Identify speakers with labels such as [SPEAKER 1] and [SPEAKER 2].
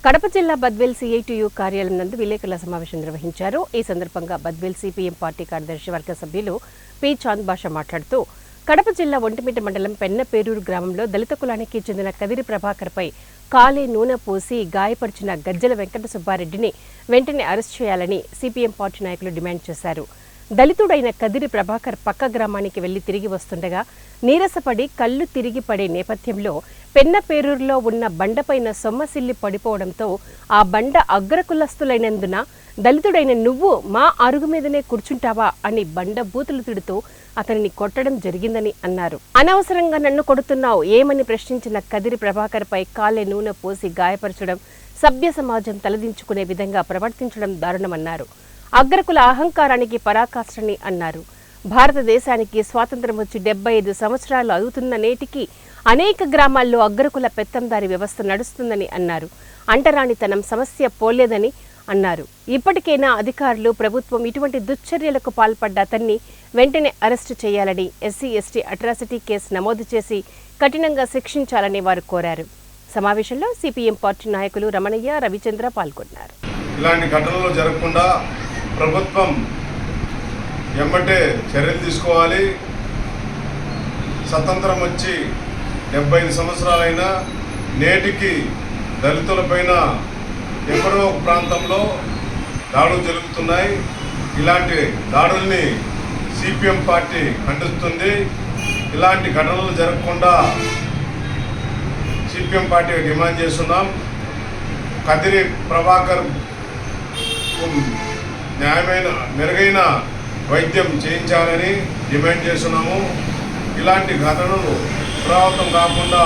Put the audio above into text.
[SPEAKER 1] కడప జిల్లా బద్వేల్ సిఐటియు కార్యాలయం నందు విలేకరుల సమావేశం నిర్వహించారు. ఈ సందర్భంగా బద్వేల్ సిపిఎం పార్టీ కార్యదర్శి వర్గ సభ్యులు పి చాంద్ బాషా మాట్లాడుతూ కడప జిల్లా ఒంటిమిట్ట మండలం పెన్నపేరూరు గ్రామంలో దళిత కులానికి చెందిన కదిరి ప్రభాకర్పై కాలే నూనె పోసి గాయపరిచిన గజ్జల వెంకట సుబ్బారెడ్డిని వెంటనే అరెస్ట్ చేయాలని సిపిఎం పార్టీ నాయకులు డిమాండ్ చేశారు. దళితుడైన కదిరి ప్రభాకర్ పక్క గ్రామానికి వెళ్లి తిరిగి వస్తుండగా నీరసపడి కళ్ళు తిరిగి పడే నేపథ్యంలో పెన్నపేరూరులో ఉన్న బండపైన సొమ్మసిల్లి పడిపోవడంతో ఆ బండ అగ్రకులస్తులైనందున దళితుడైన నువ్వు మా అరుగు మీదనే కూర్చుంటావా అని బండ బూతులు తిడుతూ అతనిని కొట్టడం జరిగిందని అన్నారు. అనవసరంగా నన్ను కొడుతున్నావు ఏమని ప్రశ్నించిన కదిరి ప్రభాకర్ పై కాలే నూనె పోసి గాయపరచడం సభ్య సమాజం తలదించుకునే విధంగా ప్రవర్తించడం దారుణమన్నారు. అగ్రకుల అహంకారానికి పరాకాష్ఠని అన్నారు. భారతదేశానికి స్వాతంత్ర్యం వచ్చి 75 సంవత్సరాలు అవుతున్న నేటికి అనేక గ్రామాల్లో అగ్రకుల పెత్తందారి వ్యవస్థ నడుస్తుందని అన్నారు. అంటరానితనం సమస్య పోలేదని అన్నారు. ఇప్పటికైనా అధికారులు ప్రభుత్వం ఇటువంటి దుశ్చర్యలకు పాల్పడ్డ అతన్ని వెంటనే అరెస్టు చేయాలని, ఎస్సీ/ఎస్టీ అట్రాసిటీ కేసు నమోదు చేసి కఠినంగా శిక్షించాలని వారు కోరారు. సమావేశంలో సిపిఎం పార్టీ నాయకులు రమణయ్య, రవిచంద్ర పాల్గొన్నారు.
[SPEAKER 2] ఇలాంటి ఘటనలు జరగకుండా ప్రభుత్వం ఎమ్మటే చర్యలు తీసుకోవాలి. స్వతంత్రం వచ్చి 75 సంవత్సరాలైనా నేటికి దళితులపైన ఎక్కడో ఒక ప్రాంతంలో దాడులు జరుగుతున్నాయి. ఇలాంటి దాడుల్ని సిపిఎం పార్టీ ఖండిస్తుంది. ఇలాంటి ఘటనలు జరగకుండా సిపిఎం పార్టీ డిమాండ్ చేస్తున్నాం. కదిరి ప్రభాకర్ మెరుగైన వైద్యం చేయించాలని డిమాండ్ చేస్తున్నాము. ఇలాంటి ఘటనలు పునరావృతం కాకుండా